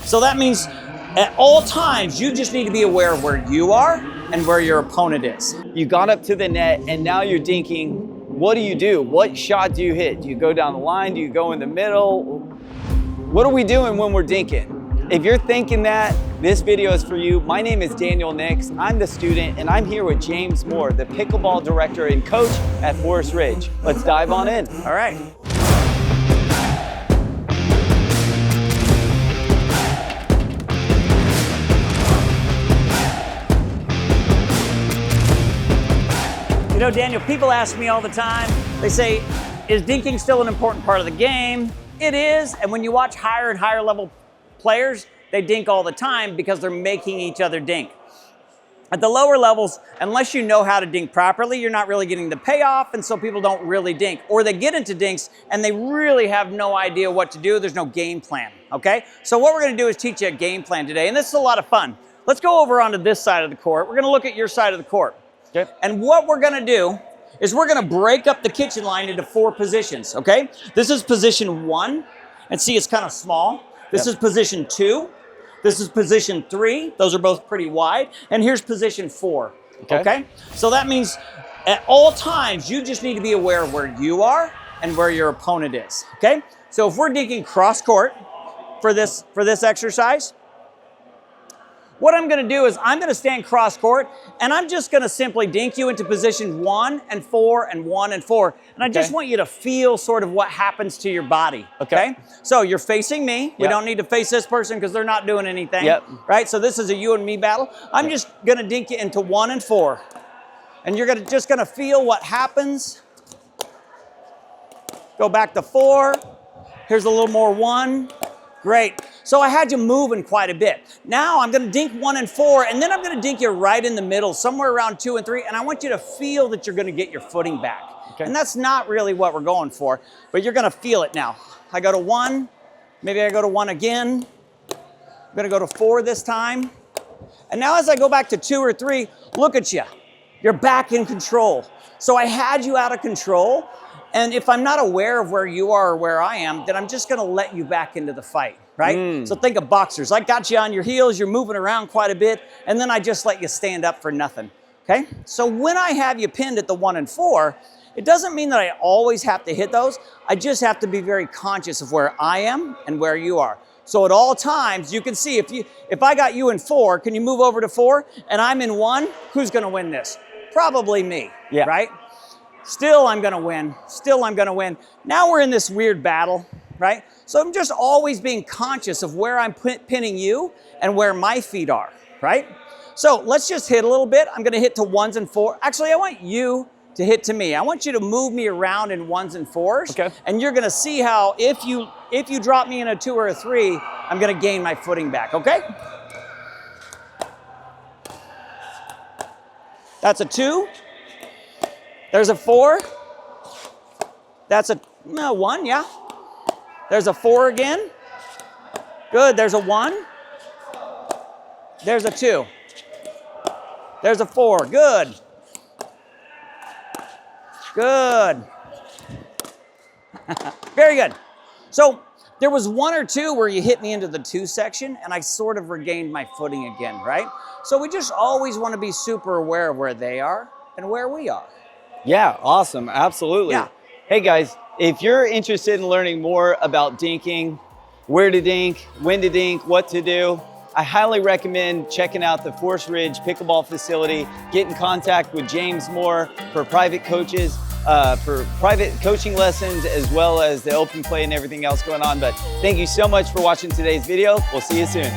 So that means at all times, you just need to be aware of where you are and where your opponent is. You got up to the net and now you're dinking. What do you do? What shot do you hit? Do you go down the line? Do you go in the middle? What are we doing when we're dinking? If you're thinking that, this video is for you. My name is Daniel Nix. I'm the student and I'm here with James Moore, the pickleball director and coach at Forest Ridge. Let's dive on in. All right. You know, Daniel, people ask me all the time, they say, is dinking still an important part of the game? It is, and when you watch higher and higher level players, they dink all the time because they're making each other dink. At the lower levels, unless you know how to dink properly, you're not really getting the payoff, and so people don't really dink. Or they get into dinks and they really have no idea what to do. There's no game plan, okay? So what we're gonna do is teach you a game plan today, and this is a lot of fun. Let's go over onto this side of the court. We're gonna look at your side of the court. Okay. And what we're gonna do is we're gonna break up the kitchen line into 4 positions, okay? This is position 1, and see it's kind of small. This is position 2. This is position 3. Those are both pretty wide. And here's position 4, okay? So that means at all times, you just need to be aware of where you are and where your opponent is, okay? So if we're dinking cross court for this exercise, what I'm gonna do is I'm gonna stand cross court and I'm just gonna simply dink you into position 1 and 4 and 1 and 4. And I just want you to feel sort of what happens to your body, okay? So you're facing me. We don't need to face this person because they're not doing anything, right? So this is a you and me battle. I'm just gonna dink you into 1 and 4. And you're just gonna feel what happens. Go back to 4. Here's a little more 1. Great. So I had you moving quite a bit. Now I'm gonna dink 1 and 4, and then I'm gonna dink you right in the middle, somewhere around 2 and 3, and I want you to feel that you're gonna get your footing back. And that's not really what we're going for, but you're gonna feel it now. I go to 1, maybe I go to 1 again. I'm gonna go to 4 this time. And now as I go back to 2 or 3, look at you. You're back in control. So I had you out of control, and if I'm not aware of where you are or where I am, then I'm just gonna let you back into the fight, right? So think of boxers. I got you on your heels, you're moving around quite a bit, and then I just let you stand up for nothing, okay? So when I have you pinned at the 1 and 4, it doesn't mean that I always have to hit those. I just have to be very conscious of where I am and where you are. So at all times, you can see if I got you in 4, can you move over to 4? And I'm in 1, who's gonna win this? Probably me, right? Still, I'm gonna win. Still, I'm gonna win. Now we're in this weird battle, right? So I'm just always being conscious of where I'm pinning you and where my feet are, right? So let's just hit a little bit. I'm gonna hit to 1s and 4s. Actually, I want you to hit to me. I want you to move me around in 1s and 4s. And you're gonna see how if you drop me in a 2 or a 3, I'm gonna gain my footing back, okay? That's a 2. There's a 4. That's a 1, yeah. There's a 4 again. Good, there's a 1. There's a 2. There's a 4, good. Good. Very good. So there was 1 or 2 where you hit me into the 2 section and I sort of regained my footing again, right? So we just always want to be super aware of where they are and where we are. Yeah, awesome, absolutely. Hey guys, if you're interested in learning more about dinking, where to dink, when to dink, what to do, I highly recommend checking out the Forest Ridge Pickleball facility. Get in contact with James Moore for private coaches, for private coaching lessons, as well as the open play and everything else going on. But thank you so much for watching today's video. We'll see you soon.